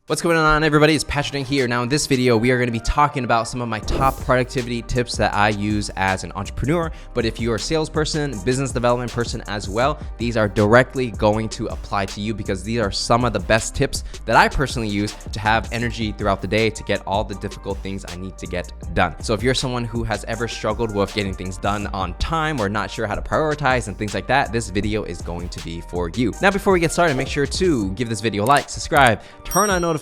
What's going on, everybody? It's Patrick here. Now in this video, we are going to be talking about some of my top productivity tips that I use as an entrepreneur. But if you're a salesperson, business development person as well, these are directly going to apply to you because these are some of the best tips that I personally use to have energy throughout the day to get all the difficult things I need to get done. So if you're someone who has ever struggled with getting things done on time or not sure how to prioritize and things like that, this video is going to be for you. Now, before we get started, make sure to give this video a like, subscribe, turn on notifications,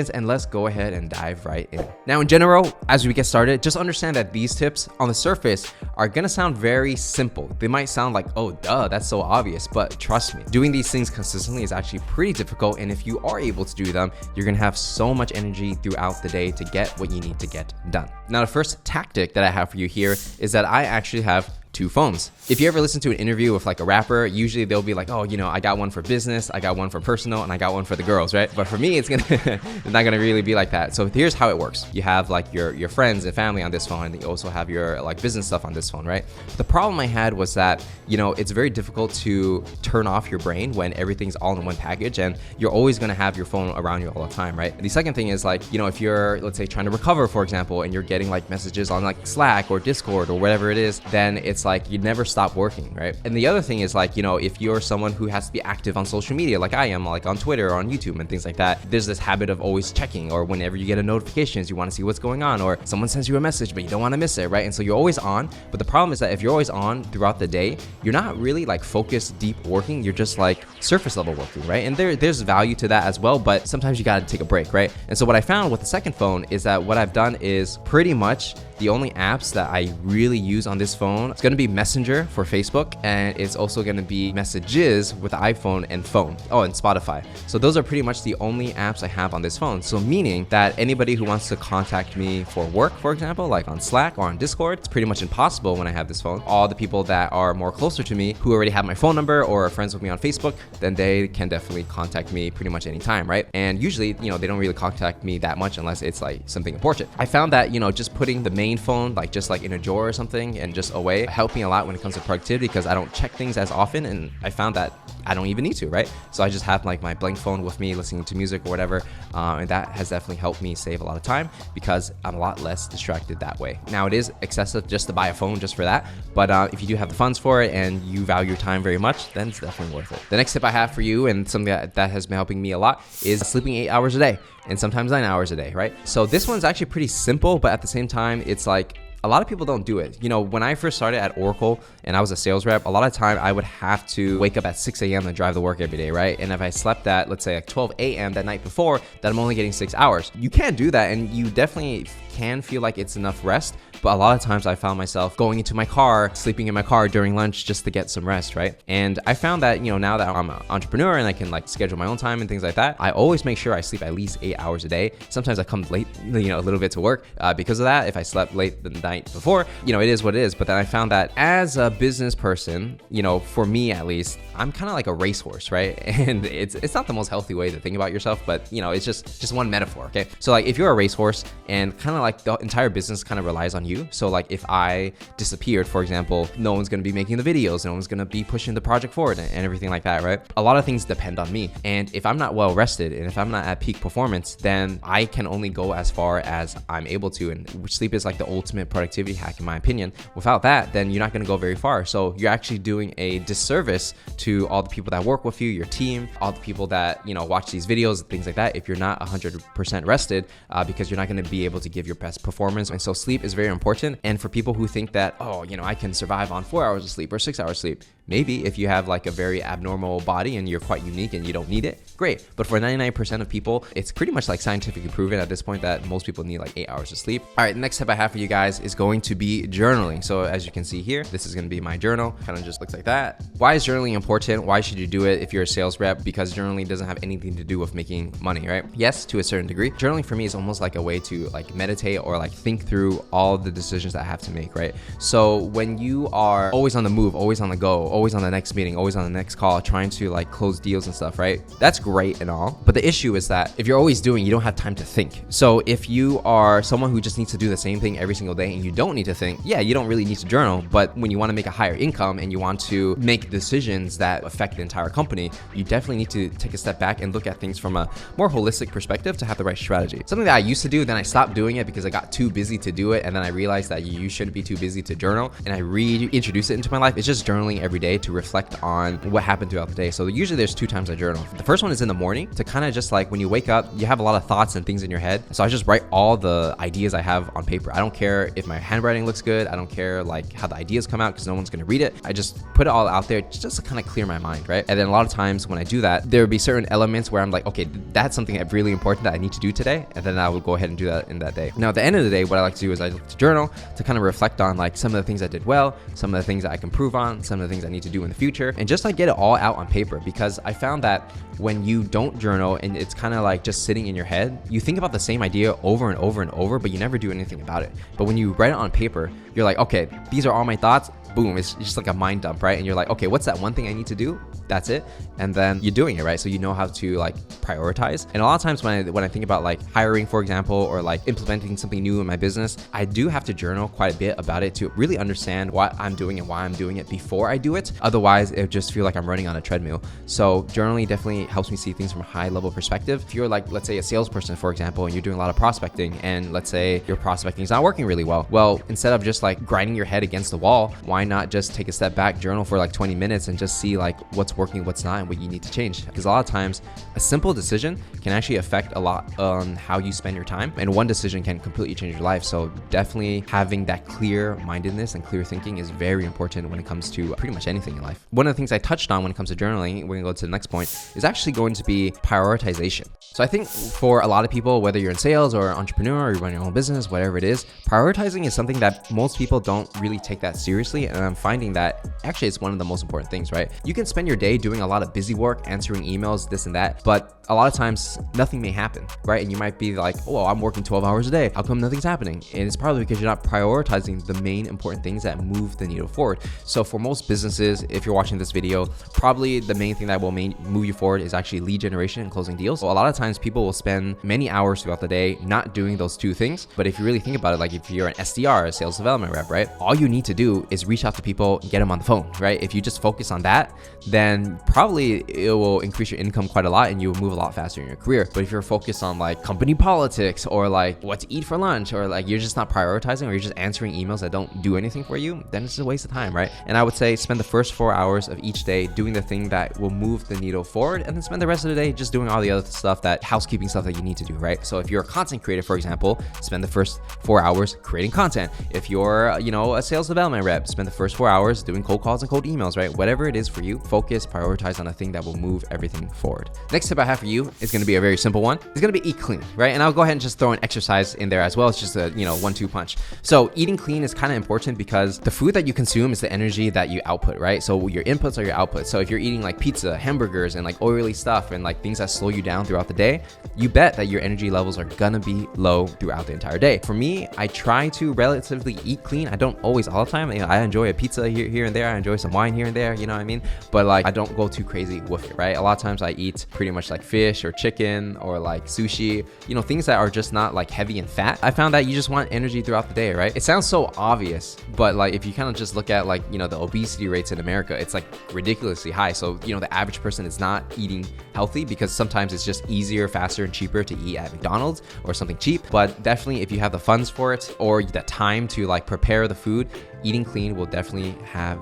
and let's go ahead and dive right in. Now, in general, as we get started, just understand that these tips on the surface are gonna sound very simple. They might sound like, oh, duh, that's so obvious, but trust me, doing these things consistently is actually pretty difficult. And if you are able to do them, you're gonna have so much energy throughout the day to get what you need to get done. Now, the first tactic that I have for you here is that I actually have two phones. If you ever listen to an interview with like a rapper, usually they'll be like, oh, you know, I got one for business, I got one for personal, and I got one for the girls, right? But for me, it's not gonna really be like that. So here's how it works. You have like your friends and family on this phone, and you also have your like business stuff on this phone, right? The problem I had was that, you know, it's very difficult to turn off your brain when everything's all in one package, and you're always gonna have your phone around you all the time, right? The second thing is like, you know, if you're, let's say, trying to recover, for example, and you're getting like messages on like Slack or Discord or whatever it is, then it's like you never stop working, right? And the other thing is like, you know, if you're someone who has to be active on social media like I am, like on Twitter or on YouTube and things like that, there's this habit of always checking, or whenever you get a notifications, you want to see what's going on, or someone sends you a message but you don't want to miss it, right? And so you're always on. But the problem is that if you're always on throughout the day, you're not really like focused deep working, you're just like surface level working, right? And there's value to that as well, but sometimes you got to take a break, right? And so what I found with the second phone is that what I've done is pretty much the only apps that I really use on this phone, it's going to be Messenger for Facebook, and it's also going to be Messages with the iPhone and phone. Oh, and Spotify. So those are pretty much the only apps I have on this phone. So meaning that anybody who wants to contact me for work, for example, like on Slack or on Discord, it's pretty much impossible when I have this phone. All the people that are more closer to me who already have my phone number or are friends with me on Facebook, then they can definitely contact me pretty much anytime, right? And usually, you know, they don't really contact me that much unless it's like something important. I found that, you know, just putting the main phone like just like in a drawer or something and just away helped me a lot when it comes to productivity, because I don't check things as often, and I found that I don't even need to, right? So I just have like my blank phone with me listening to music or whatever, and that has definitely helped me save a lot of time because I'm a lot less distracted that way. Now, it is excessive just to buy a phone just for that, but if you do have the funds for it and you value your time very much, then it's definitely worth it. The next tip I have for you, and something that has been helping me a lot, is sleeping 8 hours a day and sometimes 9 hours a day, right? So this one's actually pretty simple, but at the same time, it's like a lot of people don't do it. You know, when I first started at Oracle and I was a sales rep, a lot of time I would have to wake up at 6 a.m. and drive to work every day, right? And if I slept at, let's say, like 12 a.m. that night before, then I'm only getting 6 hours. You can't do that, and you definitely can feel like it's enough rest, but a lot of times I found myself going into my car, sleeping in my car during lunch just to get some rest, right? And I found that, you know, now that I'm an entrepreneur and I can like schedule my own time and things like that, I always make sure I sleep at least 8 hours a day. Sometimes I come late, you know, a little bit to work because of that. If I slept late the night before, you know, it is what it is. But then I found that as a business person, you know, for me at least, I'm kind of like a racehorse, right? And it's not the most healthy way to think about yourself, but you know, it's just one metaphor, okay? So like if you're a racehorse and kind of like the entire business kind of relies on you. So like if I disappeared, for example, no one's going to be making the videos, no one's going to be pushing the project forward and everything like that, right? A lot of things depend on me. And if I'm not well rested and if I'm not at peak performance, then I can only go as far as I'm able to. And sleep is like the ultimate productivity hack in my opinion. Without that, then you're not going to go very far. So you're actually doing a disservice to all the people that work with you, your team, all the people that, you know, watch these videos and things like that, if you're not 100% rested, because you're not going to be able to give your best performance. And so sleep is very important. And for people who think that, oh, you know, I can survive on 4 hours of sleep or 6 hours sleep, maybe if you have like a very abnormal body and you're quite unique and you don't need it, great. But for 99% of people, it's pretty much like scientifically proven at this point that most people need like 8 hours of sleep. All right, the next tip I have for you guys is going to be journaling. So as you can see here, this is going to be my journal. Kind of just looks like that. Why is journaling important? Why should you do it if you're a sales rep? Because journaling doesn't have anything to do with making money, right? Yes, to a certain degree. Journaling for me is almost like a way to like meditate or like think through all the decisions that I have to make, right? So when you are always on the move, always on the go, always on the next meeting, always on the next call, trying to like close deals and stuff, right? That's great and all. But the issue is that if you're always doing, you don't have time to think. So if you are someone who just needs to do the same thing every single day and you don't need to think, yeah, you don't really need to journal. But when you want to make a higher income and you want to make decisions that affect the entire company, you definitely need to take a step back and look at things from a more holistic perspective to have the right strategy. Something that I used to do, then I stopped doing it because I got too busy to do it. And then I realized that you shouldn't be too busy to journal. And I reintroduced it into my life. It's just journaling every day to reflect on what happened throughout the day. So usually there's 2 times I journal. The first one is in the morning to kind of just like when you wake up, you have a lot of thoughts and things in your head. So I just write all the ideas I have on paper. I don't care if my handwriting looks good. I don't care like how the ideas come out because no one's going to read it. I just put it all out there just to kind of clear my mind, right? And then a lot of times when I do that, there will be certain elements where I'm like, okay, that's something that's really important that I need to do today. And then I will go ahead and do that in that day. Now, at the end of the day, what I like to do is I like to journal to kind of reflect on like some of the things I did well, some of the things that I can improve on, some of the things I need to do in the future, and just like get it all out on paper. Because I found that when you don't journal and it's kind of like just sitting in your head, you think about the same idea over and over and over, but you never do anything about it. But when you write it on paper, you're like, okay, these are all my thoughts. Boom, it's just like a mind dump, right? And you're like, okay, what's that one thing I need to do? That's it. And then you're doing it, right? So you know how to like prioritize. And a lot of times when I think about like hiring, for example, or like implementing something new in my business, I do have to journal quite a bit about it to really understand what I'm doing and why I'm doing it before I do it. Otherwise, it would just feel like I'm running on a treadmill. So journaling definitely helps me see things from a high level perspective. If you're like, let's say a salesperson, for example, and you're doing a lot of prospecting, and let's say your prospecting is not working really well, instead of just like grinding your head against the wall, why not just take a step back, journal for like 20 minutes and just see like what's working, what's not, and what you need to change? Because a lot of times a simple decision can actually affect a lot on how you spend your time, and one decision can completely change your life. So definitely having that clear mindedness and clear thinking is very important when it comes to pretty much anything in life. One of the things I touched on when it comes to journaling, we're gonna go to the next point, is actually going to be prioritization. So I think for a lot of people, whether you're in sales or an entrepreneur or you run your own business, whatever it is, prioritizing is something that most people don't really take that seriously. And I'm finding that actually it's one of the most important things, right? You can spend your day doing a lot of busy work, answering emails, this and that, but a lot of times nothing may happen, right? And you might be like, oh, I'm working 12 hours a day. How come nothing's happening? And it's probably because you're not prioritizing the main important things that move the needle forward. So for most businesses, if you're watching this video, probably the main thing that will move you forward is actually lead generation and closing deals. So a lot of times people will spend many hours throughout the day not doing those 2 things. But if you really think about it, like if you're an SDR, a sales development rep, right? All you need to do is reach out to people and get them on the phone, right? If you just focus on that, then probably it will increase your income quite a lot and you will move a lot faster in your career. But if you're focused on like company politics or like what to eat for lunch, or like you're just not prioritizing, or you're just answering emails that don't do anything for you, then it's just a waste of time, right? And I would say spend the first 4 hours of each day doing the thing that will move the needle forward, and then spend the rest of the day just doing all the other stuff, that housekeeping stuff that you need to do, right? So if you're a content creator, for example, spend the first 4 hours creating content. If you're, a sales development rep, spend the first 4 hours doing cold calls and cold emails, right? Whatever it is for you, focus, prioritize on a thing that will move everything forward. Next tip I have for you is going to be a very simple one. It's going to be eat clean, right? And I'll go ahead and just throw an exercise in there as well. It's just a, 1-2 punch. So eating clean is kind of important because the food that you consume is the energy that you output, right? So your inputs are your outputs. So if you're eating like pizza, hamburgers, and like oily stuff and like things that slow you down throughout the day, you bet that your energy levels are gonna be low throughout the entire day. For me, I try to relatively eat clean. I don't always all the time. I enjoy a pizza here and there. I enjoy some wine here and there, you know what I mean? But like I don't go too crazy with it, right? A lot of times I eat pretty much like fish or chicken or like sushi, things that are just not like heavy in fat. I found that you just want energy throughout the day, right? It sounds so obvious, but like if you kind of just look at like, the obesity rates in America, it's like ridiculously high. So, the average person is not eating healthy because sometimes it's just easier, faster, and cheaper to eat at McDonald's or something cheap. But definitely if you have the funds for it or the time to like prepare the food, eating clean will definitely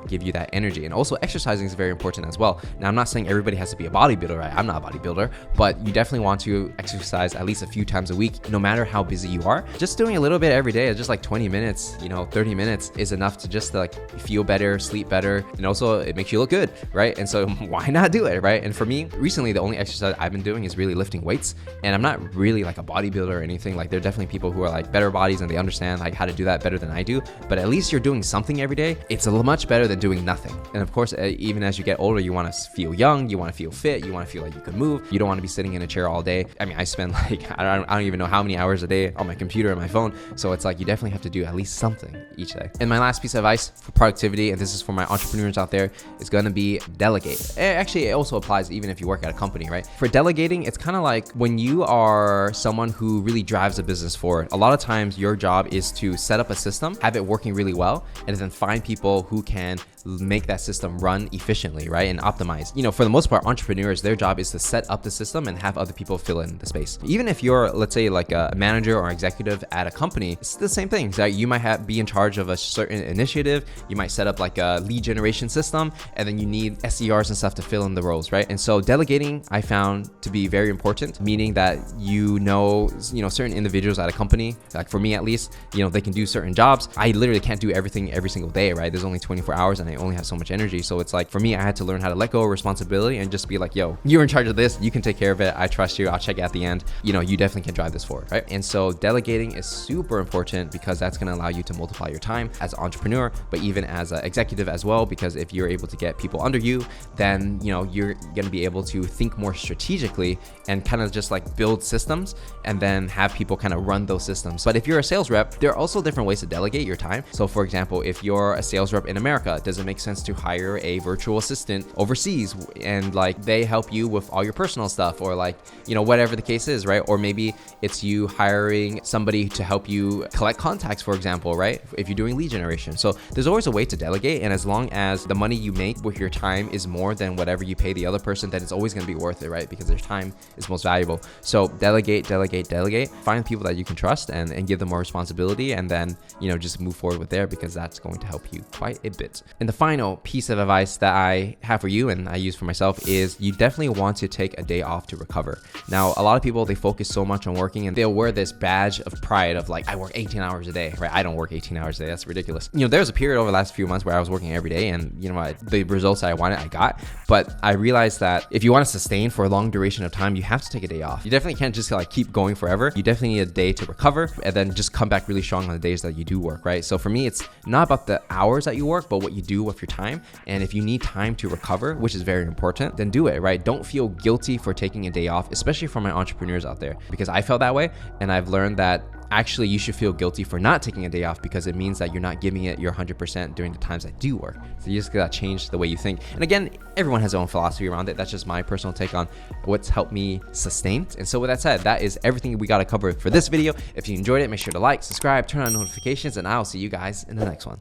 give you that energy. And also exercising is very important as well. Now, I'm not saying everybody has to be a bodybuilder, right? I'm not a bodybuilder, but you definitely want to exercise at least a few times a week, no matter how busy you are. Just doing a little bit every day, just like 20 minutes, 30 minutes is enough to just like feel better, sleep better, and also it makes you look good, right? And so why not do it, right? And for me, recently, the only exercise I've been doing is really lifting weights. And I'm not really like a bodybuilder or anything. Like there are definitely people who are like better bodies and they understand like how to do that better than I do. But at least you're doing something every day. day, it's a much better than doing nothing. And of course, even as you get older, you want to feel young, you want to feel fit, you want to feel like you can move. You don't want to be sitting in a chair all day. I mean, I spend like, I don't even know how many hours a day on my computer and my phone. So it's like, you definitely have to do at least something each day. And my last piece of advice for productivity, and this is for my entrepreneurs out there, is going to be delegate. Actually, it also applies even if you work at a company, right? For delegating, it's kind of like when you are someone who really drives a business forward. A lot of times your job is to set up a system, have it working really well, and then find people who can make that system run efficiently, right? And optimize. You know, for the most part, entrepreneurs, their job is to set up the system and have other people fill in the space. Even if you're, let's say, like a manager or executive at a company, it's the same thing. So you might be in charge of a certain initiative. You might set up like a lead generation system, and then you need SDRs and stuff to fill in the roles, right? And so delegating, I found to be very important, meaning that you know, certain individuals at a company, like for me at least, they can do certain jobs. I literally can't do everything every single day, right? There's only 24 hours and I only have so much energy. So it's like, for me, I had to learn how to let go of responsibility and just be like, yo, you're in charge of this. You can take care of it. I trust you. I'll check it at the end. You definitely can drive this forward, right? And so delegating is super important because that's going to allow you to multiply your time as an entrepreneur, but even as an executive as well, because if you're able to get people under you, then, you're going to be able to think more strategically and kind of just like build systems and then have people kind of run those systems. But if you're a sales rep, there are also different ways to delegate your time. So for example, if you're a sales rep in America, does it make sense to hire a virtual assistant overseas and like they help you with all your personal stuff, or like, whatever the case is, right? Or maybe it's you hiring somebody to help you collect contacts, for example, right? If you're doing lead generation. So there's always a way to delegate. And as long as the money you make with your time is more than whatever you pay the other person, then it's always going to be worth it, right? Because their time is most valuable. So delegate. Find people that you can trust and give them more responsibility, and then, just move forward with there, because that's going to help you quite a bit. And the final piece of advice that I have for you and I use for myself is you definitely want to take a day off to recover. Now, a lot of people, they focus so much on working and they'll wear this badge of pride of like, I work 18 hours a day, right? I don't work 18 hours a day. That's ridiculous. There was a period over the last few months where I was working every day, and the results that I wanted, I got. But I realized that if you want to sustain for a long duration of time, you have to take a day off. You definitely can't just like keep going forever. You definitely need a day to recover and then just come back really strong on the days that you do work, right? So for me, it's not about the hours that you work, but what you do with your time. And if you need time to recover, which is very important, then do it, right? Don't feel guilty for taking a day off, especially for my entrepreneurs out there, because I felt that way. And I've learned that actually you should feel guilty for not taking a day off, because it means that you're not giving it your 100% during the times that do work. So you just gotta change the way you think. And again, everyone has their own philosophy around it. That's just my personal take on what's helped me sustain. And so with that said, that is everything we gotta cover for this video. If you enjoyed it, make sure to like, subscribe, turn on notifications, and I'll see you guys in the next one.